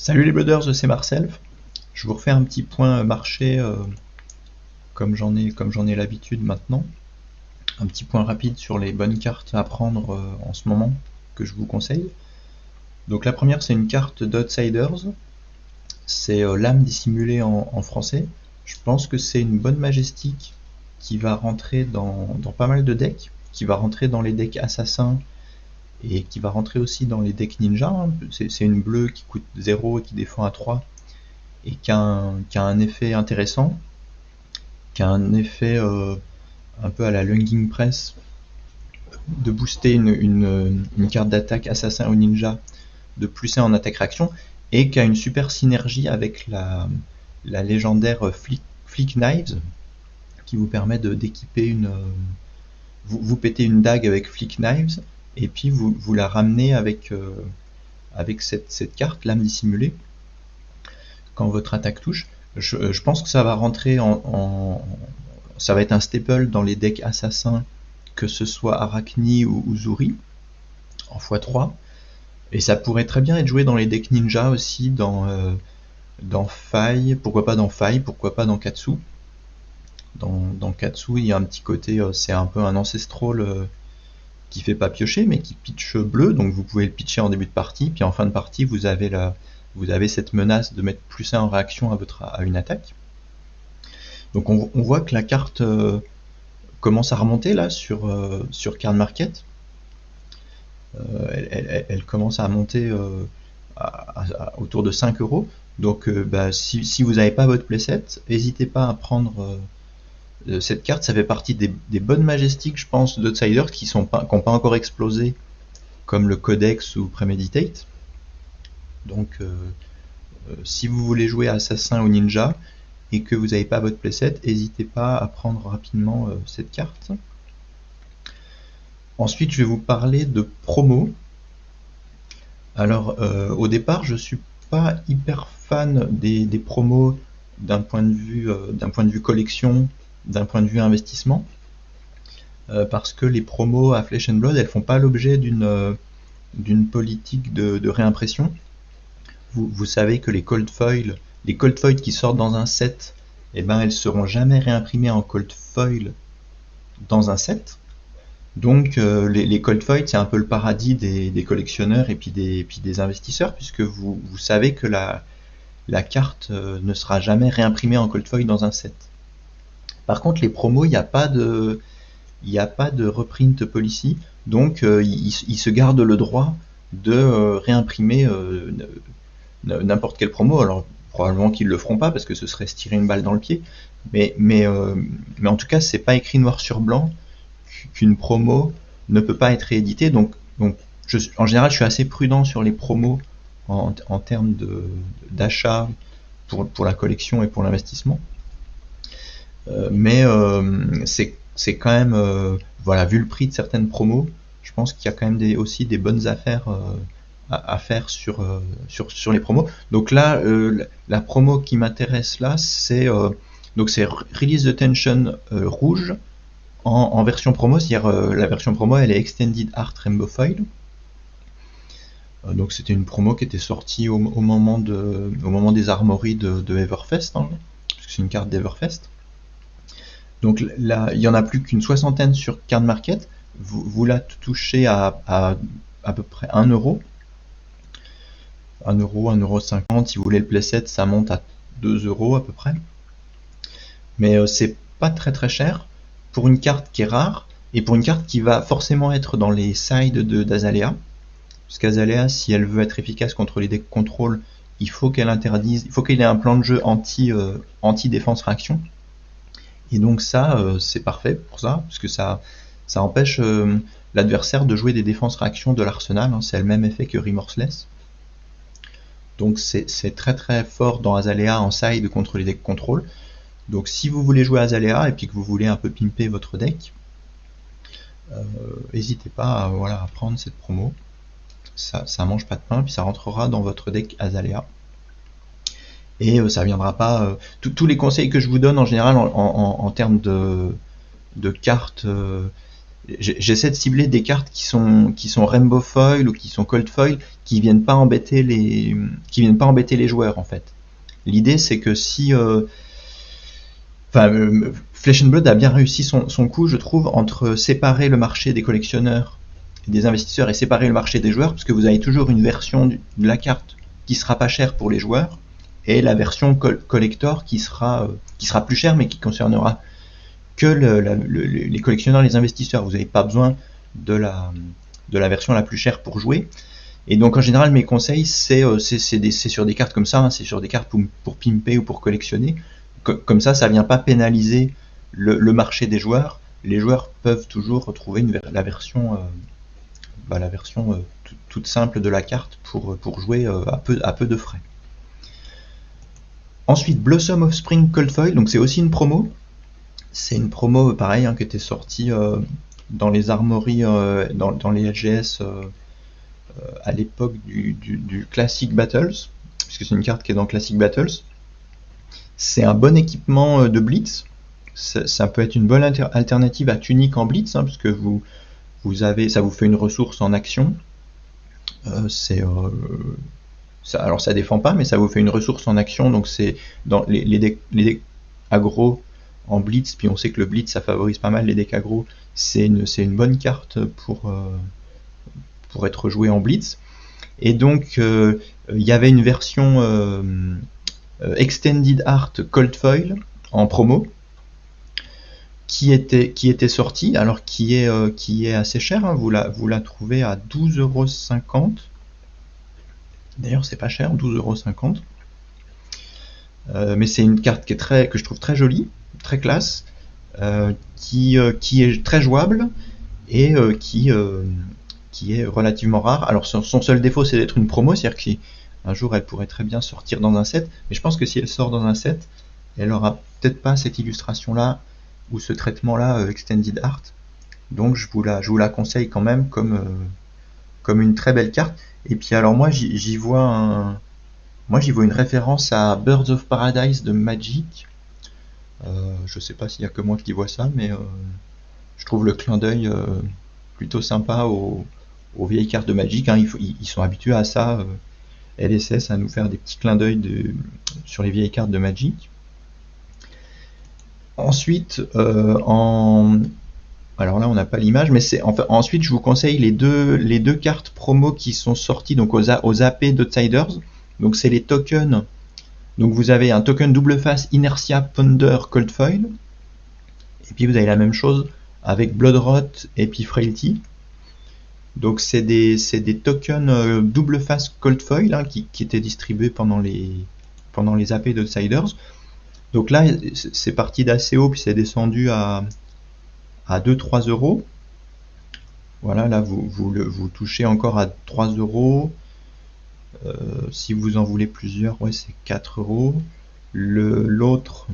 Salut les Blooders, c'est Marcel. Je vous refais un petit point marché comme j'en ai l'habitude maintenant. Un petit point rapide sur les bonnes cartes à prendre en ce moment que je vous conseille. Donc la première c'est une carte d'Outsiders. C'est l'âme dissimulée en français. Je pense que c'est une bonne majestique qui va rentrer dans pas mal de decks, qui va rentrer dans les decks assassins et qui va rentrer aussi dans les decks ninja. C'est une bleue qui coûte 0 et qui défend à 3 et qui a un effet intéressant, qui a un effet un peu à la Lunging Press, de booster une carte d'attaque assassin ou ninja de plus 1 en attaque réaction, et qui a une super synergie avec la légendaire Flick Knives, qui vous permet d'équiper vous pétez une dague avec Flick Knives, et puis vous la ramenez avec cette carte, l'âme dissimulée, quand votre attaque touche. Je pense que ça va rentrer ça va être un staple dans les decks assassins, que ce soit Arachni ou Uzuri, en x3. Et ça pourrait très bien être joué dans les decks ninja aussi, dans Faille, pourquoi pas dans Faille, pourquoi pas dans Katsu. Dans Katsu, il y a un petit côté, c'est un peu un ancestral qui fait pas piocher, mais qui pitch bleu, donc vous pouvez le pitcher en début de partie, puis en fin de partie, vous avez cette menace de mettre plus 1 en réaction à une attaque. Donc on voit que la carte commence à remonter là sur Card Market. Elle commence à monter autour de 5 euros. Donc si vous n'avez pas votre playset, n'hésitez pas à prendre cette carte. Ça fait partie des bonnes majestiques, je pense, d'Outsiders qui n'ont pas encore explosé, comme le Codex ou Premeditate. Donc si vous voulez jouer Assassin ou Ninja et que vous n'avez pas votre playset, n'hésitez pas à prendre rapidement cette carte. Ensuite, je vais vous parler de promo. Alors, au départ, je suis pas hyper fan des promos d'un point de vue collection, d'un point de vue investissement, parce que les promos à Flesh and Blood, elles font pas l'objet d'une politique de réimpression. Vous savez que les cold foil qui sortent dans un set, eh ben, elles seront jamais réimprimées en cold foil dans un set. Donc les cold foil, c'est un peu le paradis des collectionneurs et puis des investisseurs, puisque vous savez que la carte ne sera jamais réimprimée en cold foil dans un set. Par contre, les promos, il n'y a pas de reprint policy, donc ils se gardent le droit de réimprimer n'importe quelle promo. Alors probablement qu'ils le feront pas parce que ce serait se tirer une balle dans le pied, mais en tout cas, c'est pas écrit noir sur blanc qu'une promo ne peut pas être rééditée. Donc en général, je suis assez prudent sur les promos en termes d'achat pour la collection et pour l'investissement. Mais c'est quand même, voilà, vu le prix de certaines promos, je pense qu'il y a quand même aussi des bonnes affaires à faire sur les promos. Donc là, la promo qui m'intéresse là, c'est Release the Tension rouge, en version promo, c'est-à-dire la version promo, elle est Extended Art Rainbow Foil. Donc c'était une promo qui était sortie au moment des armories de Everfest, hein, parce que c'est une carte d'Everfest. Donc là, il y en a plus qu'une soixantaine sur Card Market. Vous la touchez à peu près 1 euro. 1 euro, 1,50 €. Si vous voulez le playset, ça monte à 2 euros à peu près. Mais c'est pas très très cher pour une carte qui est rare et pour une carte qui va forcément être dans les sides d'Azalea. Parce qu'Azalea, si elle veut être efficace contre les decks contrôle, il faut qu'elle ait un plan de jeu anti-défense réaction. Et donc ça, c'est parfait pour ça, parce que ça empêche l'adversaire de jouer des défenses réactions de l'arsenal, hein, c'est le même effet que Remorseless. Donc c'est très très fort dans Azalea en side contre les decks contrôle. Donc si vous voulez jouer Azalea et puis que vous voulez un peu pimper votre deck, n'hésitez pas à prendre cette promo. Ça mange pas de pain, puis ça rentrera dans votre deck Azalea. Et ça viendra pas. Tous les conseils que je vous donne en général en termes de cartes, j'essaie de cibler des cartes qui sont Rainbow Foil ou qui sont Cold Foil, qui viennent pas embêter les joueurs en fait. L'idée c'est que si Flesh and Blood a bien réussi son coup, je trouve, entre séparer le marché des collectionneurs et des investisseurs et séparer le marché des joueurs, parce que vous avez toujours une version de la carte qui sera pas chère pour les joueurs et la version collector qui sera plus chère mais qui concernera que les collectionneurs et les investisseurs. Vous n'avez pas besoin de la version la plus chère pour jouer. Et donc en général mes conseils c'est sur des cartes comme ça, c'est sur des cartes pour pimper ou pour collectionner. Comme ça vient pas pénaliser le marché des joueurs. Les joueurs peuvent toujours retrouver la version toute simple de la carte pour jouer à peu de frais. Ensuite, Blossom of Spring Cold Foil, donc c'est aussi une promo. C'est une promo pareil qui était sortie dans les armories, dans les LGS à l'époque du Classic Battles, puisque c'est une carte qui est dans Classic Battles. C'est un bon équipement de Blitz. Ça peut être une bonne alternative à Tunic en Blitz, puisque ça vous fait une ressource en action. Alors ça défend pas, mais ça vous fait une ressource en action. Donc c'est dans les decks aggro en Blitz, puis on sait que le Blitz ça favorise pas mal les decks aggro. C'est une bonne carte pour être joué en Blitz. Et donc il y avait une version Extended Art Cold Foil en promo qui était sortie, alors qui est assez cher, vous la trouvez à 12,50 €. D'ailleurs c'est pas cher, 12,50 €. Mais c'est une carte que je trouve très jolie, très classe, qui est très jouable et qui est relativement rare. Alors son seul défaut c'est d'être une promo, c'est-à-dire qu'un jour elle pourrait très bien sortir dans un set, mais je pense que si elle sort dans un set, elle aura peut-être pas cette illustration là ou ce traitement là Extended Art. Donc je vous la conseille quand même comme une très belle carte. Et puis alors moi j'y vois une référence à Birds of Paradise de Magic. Je sais pas s'il y a que moi qui vois ça, mais je trouve le clin d'œil plutôt sympa aux vieilles cartes de Magic. Ils sont habitués à ça, LSS, à nous faire des petits clins d'œil sur les vieilles cartes de Magic. Ensuite, alors là on n'a pas l'image, mais ensuite je vous conseille les deux cartes promo qui sont sorties donc aux AP d'Outsiders. Donc c'est les tokens. Donc vous avez un token double face Inertia Ponder Cold Foil, et puis vous avez la même chose avec Bloodrot et puis Frailty. Donc c'est des tokens double face Cold Foil qui étaient distribués pendant les AP d'Outsiders. Donc là c'est parti d'assez haut puis c'est descendu à 2-3 €. Voilà, là vous touchez encore à 3 €. Si vous en voulez plusieurs, ouais, c'est 4 €. L'autre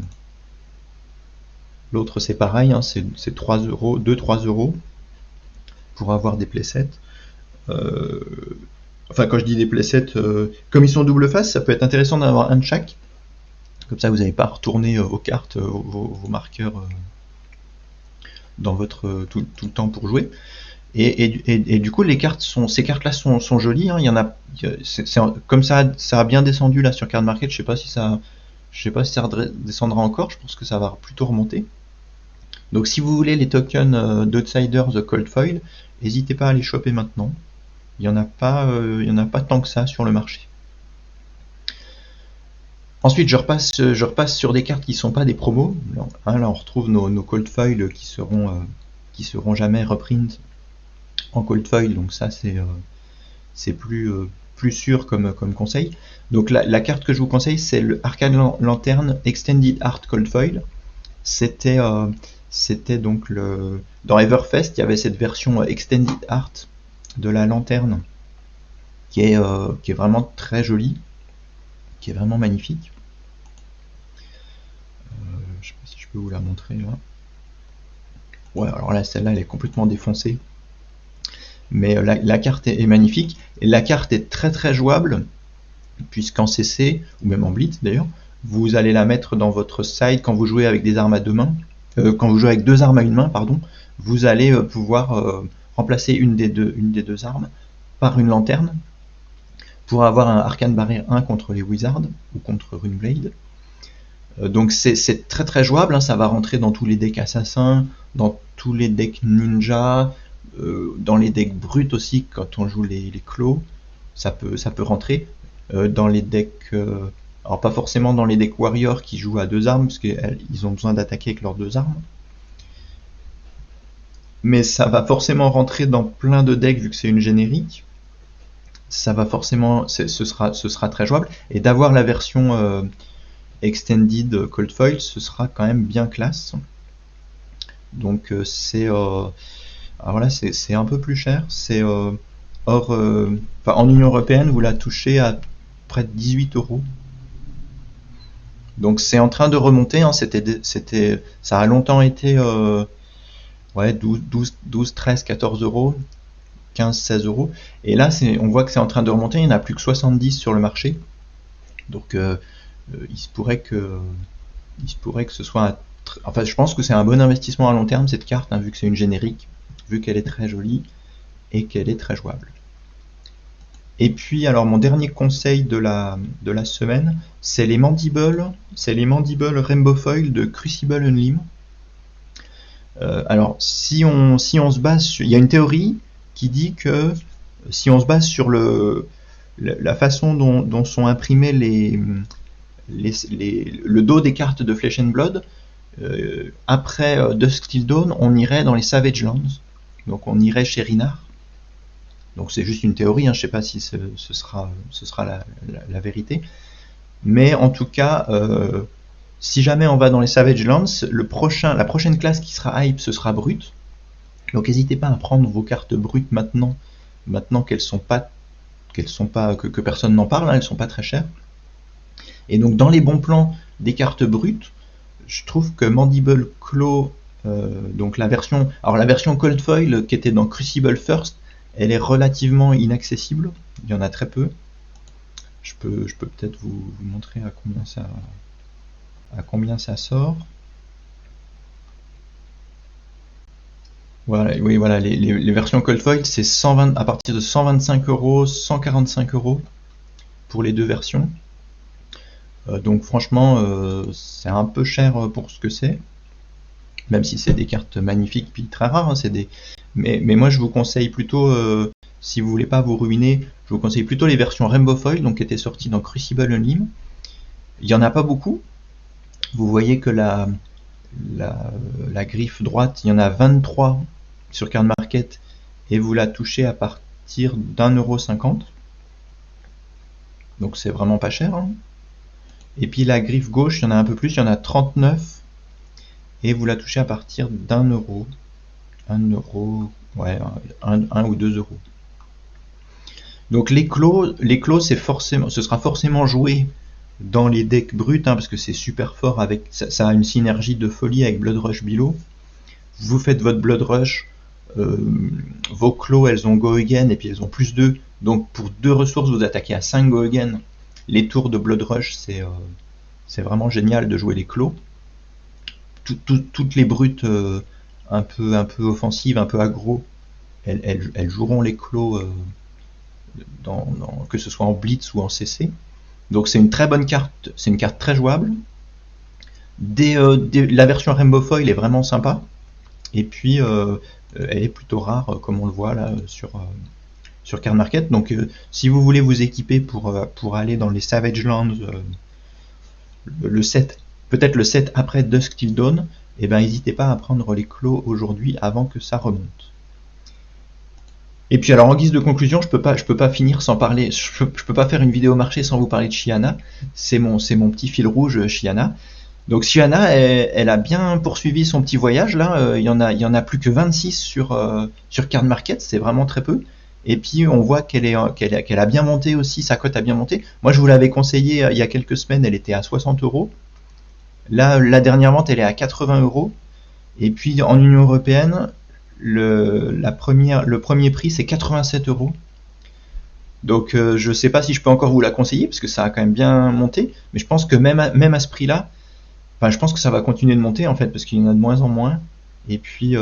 c'est pareil, c'est 3 €, 2-3 € pour avoir des playsets. Enfin, quand je dis des playsets, comme ils sont double face, ça peut être intéressant d'avoir un de chaque. Comme ça, vous n'avez pas à retourner aux cartes, vos marqueurs dans votre tout le temps pour jouer. Et du coup ces cartes là sont jolies, il y en a, comme ça a bien descendu là sur Card Market. Je sais pas si ça redescendra encore, je pense que ça va plutôt remonter. Donc si vous voulez les tokens d'Outsiders The Cold Foil, n'hésitez pas à les choper maintenant. Il y en a pas tant que ça sur le marché. Ensuite je repasse sur des cartes qui sont pas des promos. Là on retrouve nos Cold Foil qui seront jamais reprint en Cold Foil, donc ça c'est plus sûr comme conseil. Donc la carte que je vous conseille c'est le Arcane Lantern Extended Art Cold Foil. C'était donc dans Everfest il y avait cette version Extended Art de la lanterne qui est vraiment très jolie, qui est vraiment magnifique. Je sais pas si je peux vous la montrer là. Ouais, alors là celle-là elle est complètement défoncée, mais la carte est magnifique et la carte est très très jouable, puisqu'en CC ou même en Blitz d'ailleurs, vous allez la mettre dans votre side quand vous jouez avec des armes à deux mains, quand vous jouez avec deux armes à une main, pardon, vous allez pouvoir remplacer une des deux armes par une lanterne pour avoir un Arcane Barrier 1 contre les Wizards ou contre Runeblade. Donc c'est très très jouable, hein, ça va rentrer dans tous les decks assassins, dans tous les decks ninja, dans les decks bruts aussi quand on joue les claws, ça peut rentrer. Dans les decks, alors pas forcément dans les decks warriors qui jouent à deux armes, parce qu'ils ont besoin d'attaquer avec leurs deux armes. Mais ça va forcément rentrer dans plein de decks vu que c'est une générique. Ça va forcément, ce sera très jouable. Et d'avoir la version Extended Cold Foil, ce sera quand même bien classe. Donc voilà, c'est un peu plus cher. C'est en Union Européenne, vous la touchez à près de 18 €. Donc c'est en train de remonter, hein. Ça a longtemps été 12, 13, 14 €, 15, 16 €. Et là, on voit que c'est en train de remonter, il n'y en a plus que 70 sur le marché. Donc il se pourrait que ce soit enfin, je pense que c'est un bon investissement à long terme cette carte, hein, vu que c'est une générique, vu qu'elle est très jolie et qu'elle est très jouable. Et puis alors mon dernier conseil de la semaine, c'est les Mandibles Rainbow Foil de Crucible Unlim. Alors si on se base sur, il y a une théorie qui dit que si on se base sur la façon dont sont imprimés le dos des cartes de Flesh and Blood, après Dusk Till Dawn, on irait dans les Savage Lands, donc on irait chez Rhinar. Donc c'est juste une théorie, hein, je ne sais pas si ce sera la vérité, mais en tout cas, si jamais on va dans les Savage Lands, la prochaine classe qui sera hype, ce sera Brut. Donc n'hésitez pas à prendre vos cartes brutes maintenant qu'elles sont pas que personne n'en parle, hein, elles sont pas très chères. Et donc dans les bons plans des cartes brutes, je trouve que Mandible Claw, donc la version Cold Foil qui était dans Crucible First, elle est relativement inaccessible, il y en a très peu. Je peux peut-être vous montrer à combien ça sort. Voilà, oui, voilà, les versions Cold Foil, c'est à partir de 125 €, 145 € pour les deux versions. Donc franchement, c'est un peu cher pour ce que c'est, même si c'est des cartes magnifiques puis très rares, hein, mais moi je vous conseille plutôt, si vous voulez pas vous ruiner, je vous conseille plutôt les versions Rainbow Foil, donc qui étaient sorties dans Crucible Unlim. Il y en a pas beaucoup. Vous voyez que la griffe droite, il y en a 23 sur Card Market et vous la touchez à partir d'1,50 €. Donc c'est vraiment pas cher, hein. Et puis la griffe gauche, il y en a un peu plus, il y en a 39 et vous la touchez à partir d'1 €, ouais, 1 ou 2 €. Donc les claws, ce sera forcément joué dans les decks bruts, hein, parce que c'est super fort, ça a une synergie de folie avec Blood Rush Below. Vous faites votre Blood Rush, vos claws elles ont Go Again et puis elles ont plus 2, donc pour 2 ressources vous attaquez à 5 Go Again. Les tours de Blood Rush, c'est vraiment génial de jouer les claws. Toutes les brutes un peu offensives, un peu aggro, elles joueront les claws, que ce soit en blitz ou en CC. Donc c'est une très bonne carte, c'est une carte très jouable. La version Rainbow Foil est vraiment sympa, et puis elle est plutôt rare, comme on le voit là sur Card Market. Donc si vous voulez vous équiper pour aller dans les Savage Lands, peut-être le set après Dusk Till Dawn, et ben n'hésitez pas à prendre les claws aujourd'hui avant que ça remonte. Et puis alors en guise de conclusion, je peux pas finir sans parler, je peux pas faire une vidéo marché sans vous parler de Shyana. C'est mon petit fil rouge, Shyana. Donc Shyana, elle a bien poursuivi son petit voyage là. Il y en a plus que 26 sur Card Market, c'est vraiment très peu. Et puis on voit qu'elle a bien monté aussi, sa cote a bien monté. Moi je vous l'avais conseillé il y a quelques semaines, elle était à 60 €. Là, la dernière vente, elle est à 80 €. Et puis en Union Européenne, le premier prix c'est 87 €. Donc je sais pas si je peux encore vous la conseiller parce que ça a quand même bien monté, mais je pense que même à ce prix là, enfin je pense que ça va continuer de monter en fait parce qu'il y en a de moins en moins. Et puis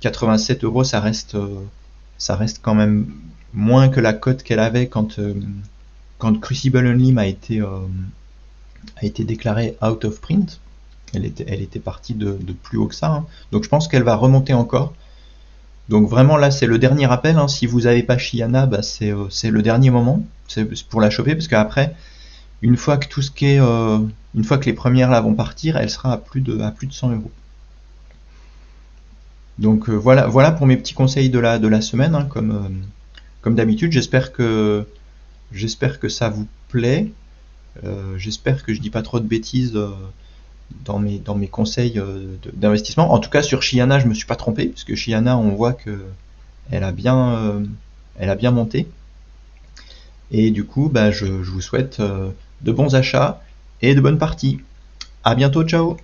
87 euros, ça reste quand même moins que la cote qu'elle avait quand Crucible Unlim a été déclarée out of print. Elle était partie de plus haut que ça, hein. Donc je pense qu'elle va remonter encore. Donc vraiment là c'est le dernier appel, hein. Si vous n'avez pas Shyana, bah, c'est le dernier moment pour la choper, parce qu'après, une fois que une fois que les premières là vont partir, elle sera à plus de 100 euros. Donc voilà pour mes petits conseils de la semaine, hein, comme d'habitude. J'espère que ça vous plaît. J'espère que je dis pas trop de bêtises dans mes conseils d'investissement. En tout cas sur Shyana, je me suis pas trompé, puisque Shyana, on voit que elle a bien monté. Et du coup, bah, je vous souhaite de bons achats et de bonnes parties. À bientôt, ciao.